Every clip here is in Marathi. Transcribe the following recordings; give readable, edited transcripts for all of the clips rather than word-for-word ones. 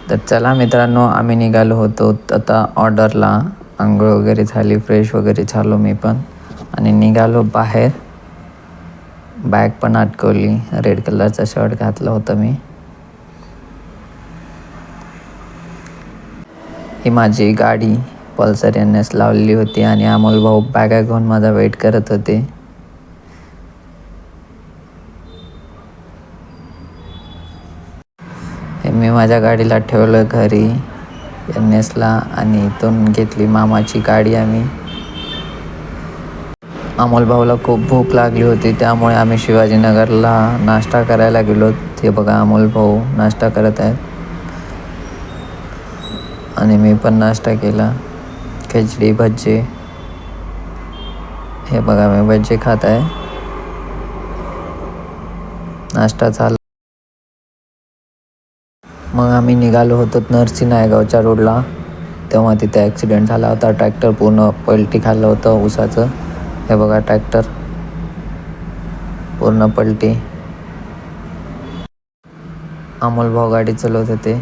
तर चला मित्रांनो, आम्ही निघालो होतो आता ऑर्डरला. आंघोळ वगैरे झाली, फ्रेश वगैरे झालो मी पण आणि निघालो बाहेर. बॅग पण अडकवली, रेड कलरचा शर्ट घातला होता मी. ही माझी गाडी पल्सर NS लावलेली होती आणि अमोल भाऊ बॅगा घेऊन माझा वेट करत होते. हे मी माझ्या गाडीला ठेवलं घरी NSला आणि इथून घेतली मामाची गाडी आम्ही. अमोल भाऊला खूप भूक लागली होती, त्यामुळे आम्ही शिवाजीनगरला नाश्ता करायला गेलो. ते बघा अमोल भाऊ नाश्ता करत आहेत आणि मी पण नाश्ता केला. खिचडी भजी. हे बघा मी भजी खात आहे. नाश्ता झाला. मग आम्ही निघालो होतो नरसी नायगावच्या रोडला. तेव्हा तिथे ॲक्सिडेंट झाला होता. ट्रॅक्टर पूर्ण पलटी खाल्लं होतं ऊसाचं. हे बघा ट्रॅक्टर पूर्ण पलटी. अमोल भाऊ गाडी चालवत होते.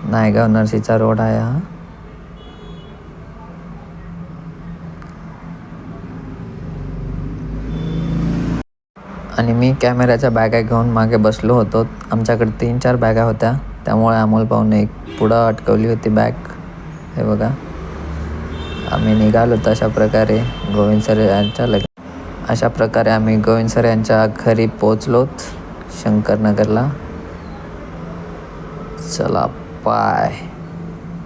नायगाव नरसीचा रोड आहे हा. आणि मी कॅमेऱ्याच्या बॅगा घेऊन मागे बसलो होतो. आमच्याकडे 3-4 बॅगा होत्या, त्यामुळे अमोल भाऊने एक पुढं अटकवली होती बॅग. हे बघा आम्ही निघालो तशा प्रकारे गोविंद सर यांच्या अशा प्रकारे आम्ही गोविंद सर यांच्या घरी पोचलोत शंकरनगरला. चला बाय.